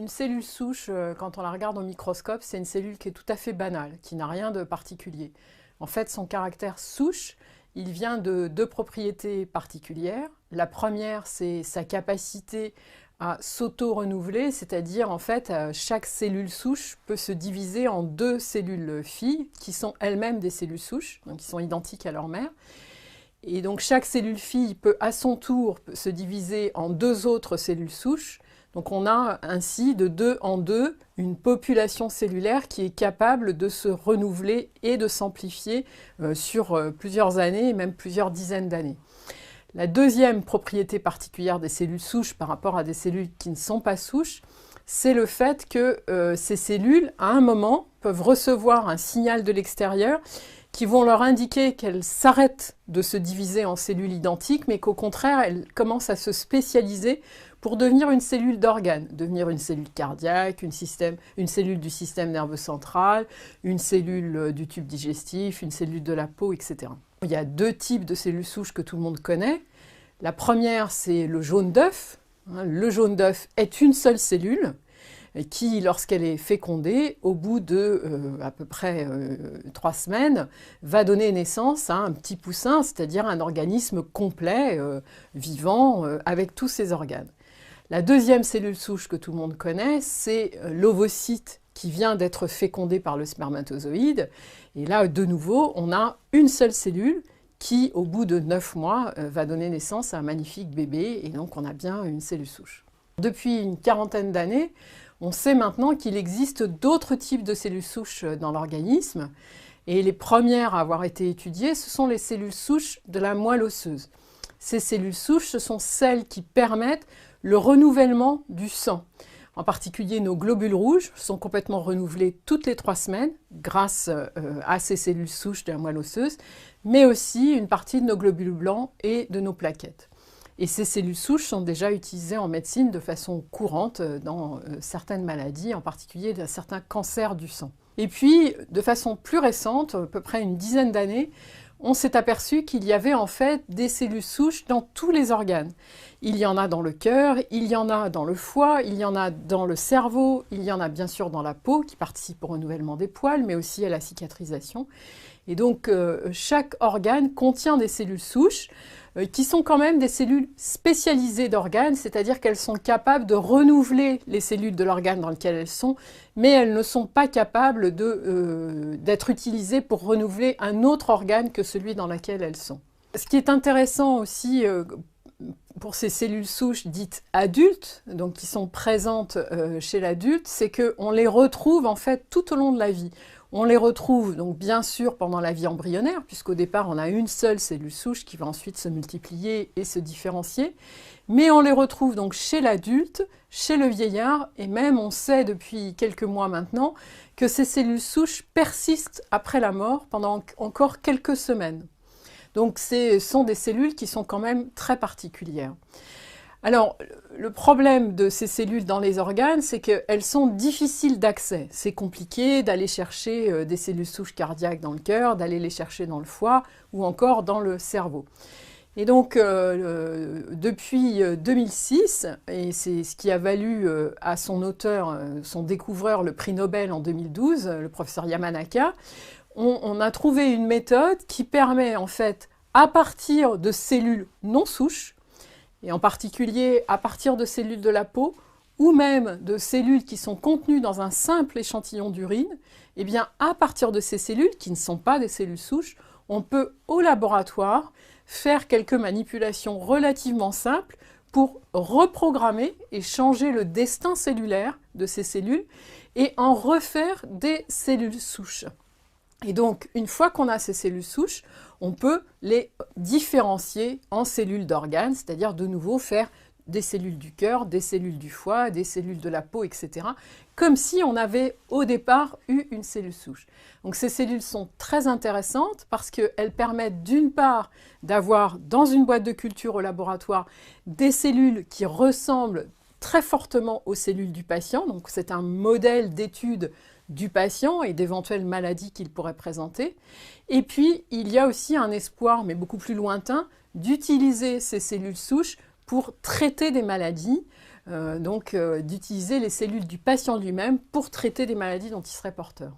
Une cellule souche, quand on la regarde au microscope, c'est une cellule qui est tout à fait banale, qui n'a rien de particulier. En fait, son caractère souche, il vient de deux propriétés particulières. La première, c'est sa capacité à s'auto-renouveler, c'est-à-dire en fait, chaque cellule souche peut se diviser en deux cellules filles qui sont elles-mêmes des cellules souches, donc qui sont identiques à leur mère. Et donc chaque cellule fille peut à son tour se diviser en deux autres cellules souches. Donc on a ainsi de deux en deux une population cellulaire qui est capable de se renouveler et de s'amplifier sur plusieurs années et même plusieurs dizaines d'années. La deuxième propriété particulière des cellules souches par rapport à des cellules qui ne sont pas souches, c'est le fait que ces cellules, à un moment, peuvent recevoir un signal de l'extérieur qui vont leur indiquer qu'elles s'arrêtent de se diviser en cellules identiques, mais qu'au contraire, elles commencent à se spécialiser pour devenir une cellule d'organe, devenir une cellule cardiaque, une cellule du système nerveux central, une cellule du tube digestif, une cellule de la peau, etc. Il y a deux types de cellules souches que tout le monde connaît. La première, c'est le jaune d'œuf. Le jaune d'œuf est une seule cellule qui, lorsqu'elle est fécondée, au bout de à peu près 3 semaines, va donner naissance à un petit poussin, c'est-à-dire un organisme complet, vivant, avec tous ses organes. La deuxième cellule souche que tout le monde connaît, c'est l'ovocyte qui vient d'être fécondé par le spermatozoïde. Et là, de nouveau, on a une seule cellule qui, au bout de 9 mois, va donner naissance à un magnifique bébé. Et donc, on a bien une cellule souche. Depuis une quarantaine d'années, on sait maintenant qu'il existe d'autres types de cellules souches dans l'organisme. Et les premières à avoir été étudiées, ce sont les cellules souches de la moelle osseuse. Ces cellules souches, ce sont celles qui permettent le renouvellement du sang. En particulier, nos globules rouges sont complètement renouvelés toutes les 3 semaines grâce à ces cellules souches de la moelle osseuse, mais aussi une partie de nos globules blancs et de nos plaquettes. Et ces cellules souches sont déjà utilisées en médecine de façon courante dans certaines maladies, en particulier dans certains cancers du sang. Et puis, de façon plus récente, à peu près une dizaine d'années, on s'est aperçu qu'il y avait en fait des cellules souches dans tous les organes. Il y en a dans le cœur, il y en a dans le foie, il y en a dans le cerveau, il y en a bien sûr dans la peau qui participe au renouvellement des poils, mais aussi à la cicatrisation. Et donc, chaque organe contient des cellules souches qui sont quand même des cellules spécialisées d'organes, c'est-à-dire qu'elles sont capables de renouveler les cellules de l'organe dans lequel elles sont, mais elles ne sont pas capables d'être utilisées pour renouveler un autre organe que celui dans lequel elles sont. Ce qui est intéressant aussi pour ces cellules souches dites adultes, donc qui sont présentes chez l'adulte, c'est qu'on les retrouve en fait tout au long de la vie. On les retrouve donc bien sûr pendant la vie embryonnaire, puisqu'au départ on a une seule cellule souche qui va ensuite se multiplier et se différencier, mais on les retrouve donc chez l'adulte, chez le vieillard, et même on sait depuis quelques mois maintenant que ces cellules souches persistent après la mort pendant encore quelques semaines. Donc ce sont des cellules qui sont quand même très particulières. Alors, le problème de ces cellules dans les organes, c'est qu'elles sont difficiles d'accès. C'est compliqué d'aller chercher des cellules souches cardiaques dans le cœur, d'aller les chercher dans le foie ou encore dans le cerveau. Et donc, depuis 2006, et c'est ce qui a valu à son auteur, son découvreur, le prix Nobel en 2012, le professeur Yamanaka, on a trouvé une méthode qui permet en fait, à partir de cellules non souches, et en particulier à partir de cellules de la peau, ou même de cellules qui sont contenues dans un simple échantillon d'urine, eh bien à partir de ces cellules, qui ne sont pas des cellules souches, on peut au laboratoire faire quelques manipulations relativement simples pour reprogrammer et changer le destin cellulaire de ces cellules et en refaire des cellules souches. Et donc, une fois qu'on a ces cellules souches, on peut les différencier en cellules d'organes, c'est-à-dire de nouveau faire des cellules du cœur, des cellules du foie, des cellules de la peau, etc. Comme si on avait au départ eu une cellule souche. Donc ces cellules sont très intéressantes parce qu'elles permettent d'une part d'avoir dans une boîte de culture au laboratoire des cellules qui ressemblent très fortement aux cellules du patient. Donc c'est un modèle d'étude du patient et d'éventuelles maladies qu'il pourrait présenter. Et puis, il y a aussi un espoir, mais beaucoup plus lointain, d'utiliser ces cellules souches pour traiter des maladies d'utiliser les cellules du patient lui-même pour traiter des maladies dont il serait porteur.